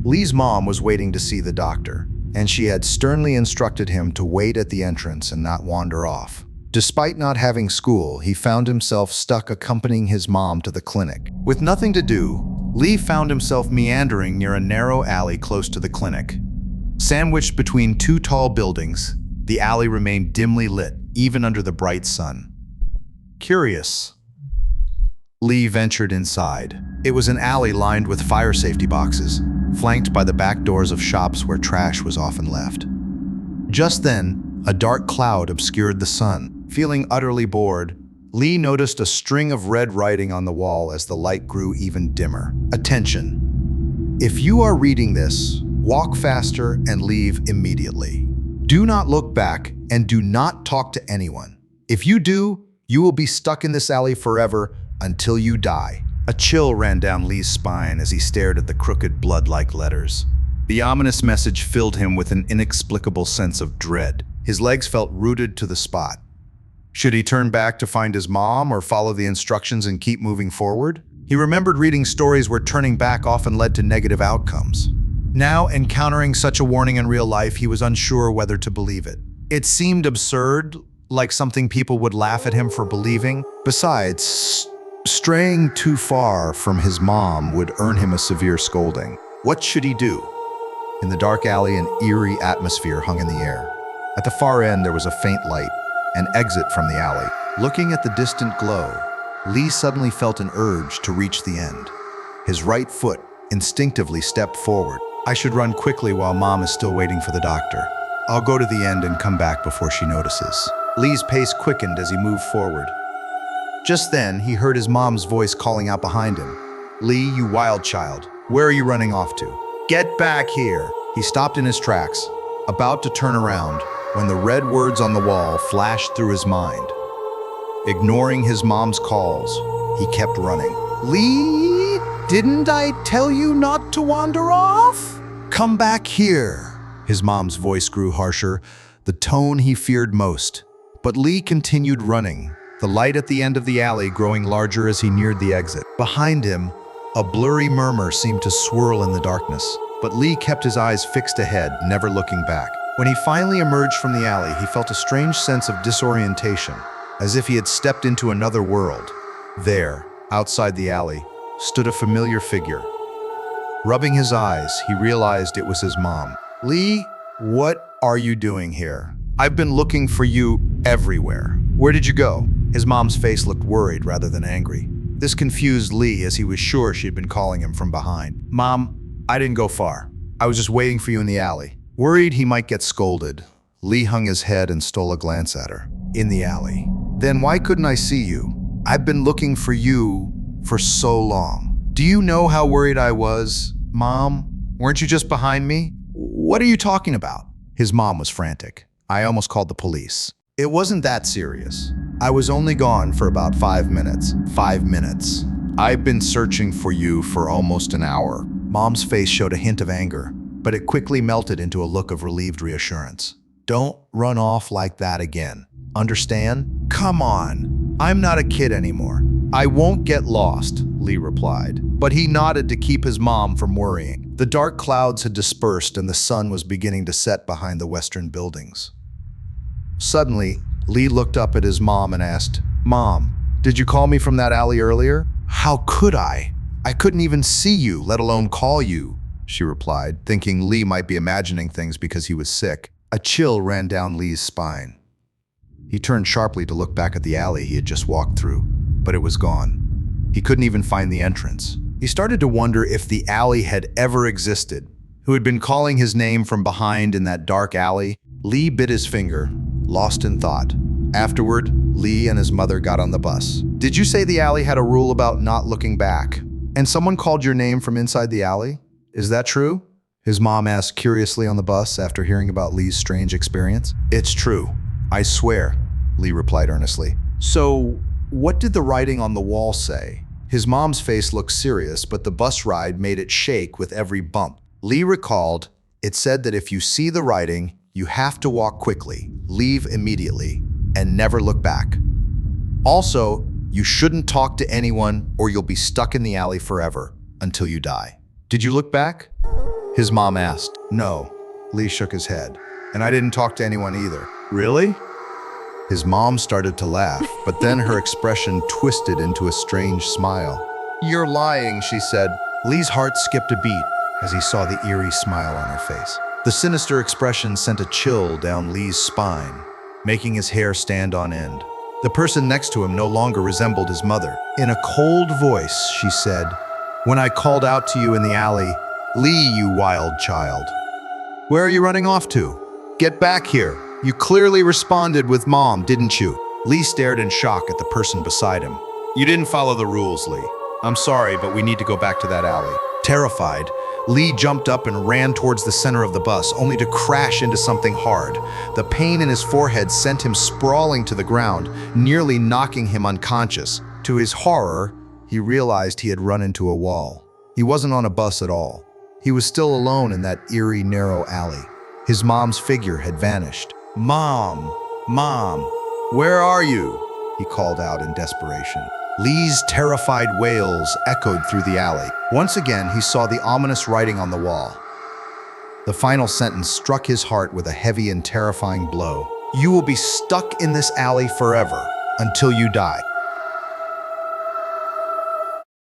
Lee's mom was waiting to see the doctor, and she had sternly instructed him to wait at the entrance and not wander off. Despite not having school, he found himself stuck accompanying his mom to the clinic. With nothing to do, Lee found himself meandering near a narrow alley close to the clinic. Sandwiched between two tall buildings, the alley remained dimly lit, even under the bright sun. Curious, Lee ventured inside. It was an alley lined with fire safety boxes, flanked by the back doors of shops where trash was often left. Just then, a dark cloud obscured the sun. Feeling utterly bored, Lee noticed a string of red writing on the wall as the light grew even dimmer. Attention. If you are reading this, walk faster and leave immediately. Do not look back and do not talk to anyone. If you do, you will be stuck in this alley forever until you die. A chill ran down Lee's spine as he stared at the crooked, blood-like letters. The ominous message filled him with an inexplicable sense of dread. His legs felt rooted to the spot. Should he turn back to find his mom or follow the instructions and keep moving forward? He remembered reading stories where turning back often led to negative outcomes. Now, encountering such a warning in real life, he was unsure whether to believe it. It seemed absurd, like something people would laugh at him for believing. Besides, straying too far from his mom would earn him a severe scolding. What should he do? In the dark alley, an eerie atmosphere hung in the air. At the far end, there was a faint light, an exit from the alley. Looking at the distant glow, Lee suddenly felt an urge to reach the end. His right foot instinctively stepped forward. I should run quickly while Mom is still waiting for the doctor. I'll go to the end and come back before she notices. Lee's pace quickened as he moved forward. Just then, he heard his mom's voice calling out behind him. Lee, you wild child, where are you running off to? Get back here! He stopped in his tracks, about to turn around, when the red words on the wall flashed through his mind. Ignoring his mom's calls, he kept running. Lee, didn't I tell you not to wander off? Come back here. His mom's voice grew harsher, the tone he feared most. But Lee continued running, the light at the end of the alley growing larger as he neared the exit. Behind him, a blurry murmur seemed to swirl in the darkness, but Lee kept his eyes fixed ahead, never looking back. When he finally emerged from the alley, he felt a strange sense of disorientation, as if he had stepped into another world. There, outside the alley, stood a familiar figure. Rubbing his eyes, he realized it was his mom. Lee, what are you doing here? I've been looking for you everywhere. Where did you go? His mom's face looked worried rather than angry. This confused Lee as he was sure she'd been calling him from behind. Mom, I didn't go far. I was just waiting for you in the alley. Worried he might get scolded, Lee hung his head and stole a glance at her. In the alley. Then why couldn't I see you? I've been looking for you for so long. Do you know how worried I was? Mom, weren't you just behind me? What are you talking about? His mom was frantic. I almost called the police. It wasn't that serious. I was only gone for about 5 minutes. 5 minutes. I've been searching for you for almost an hour. Mom's face showed a hint of anger, but it quickly melted into a look of relieved reassurance. Don't run off like that again. Understand? Come on. I'm not a kid anymore. I won't get lost, Lee replied, but he nodded to keep his mom from worrying. The dark clouds had dispersed and the sun was beginning to set behind the western buildings. Suddenly, Lee looked up at his mom and asked, Mom, did you call me from that alley earlier? How could I? I couldn't even see you, let alone call you, she replied, thinking Lee might be imagining things because he was sick. A chill ran down Lee's spine. He turned sharply to look back at the alley he had just walked through, but it was gone. He couldn't even find the entrance. He started to wonder if the alley had ever existed. Who had been calling his name from behind in that dark alley? Lee bit his finger, lost in thought. Afterward, Lee and his mother got on the bus. Did you say the alley had a rule about not looking back? And someone called your name from inside the alley? Is that true? His mom asked curiously on the bus after hearing about Lee's strange experience. It's true. I swear, Lee replied earnestly. So, what did the writing on the wall say? His mom's face looked serious, but the bus ride made it shake with every bump. Lee recalled, it said that if you see the writing, you have to walk quickly, leave immediately, and never look back. Also, you shouldn't talk to anyone or you'll be stuck in the alley forever until you die. Did you look back? His mom asked. No. Lee shook his head. And I didn't talk to anyone either. Really? His mom started to laugh, but then her expression twisted into a strange smile. You're lying, she said. Lee's heart skipped a beat as he saw the eerie smile on her face. The sinister expression sent a chill down Lee's spine, making his hair stand on end. The person next to him no longer resembled his mother. In a cold voice, she said, When I called out to you in the alley, Lee, you wild child. Where are you running off to? Get back here. You clearly responded with Mom, didn't you? Lee stared in shock at the person beside him. You didn't follow the rules, Lee. I'm sorry, but we need to go back to that alley. Terrified, Lee jumped up and ran towards the center of the bus, only to crash into something hard. The pain in his forehead sent him sprawling to the ground, nearly knocking him unconscious. To his horror, he realized he had run into a wall. He wasn't on a bus at all. He was still alone in that eerie, narrow alley. His mom's figure had vanished. Mom, Mom, where are you? He called out in desperation. Lee's terrified wails echoed through the alley. Once again, he saw the ominous writing on the wall. The final sentence struck his heart with a heavy and terrifying blow. You will be stuck in this alley forever until you die.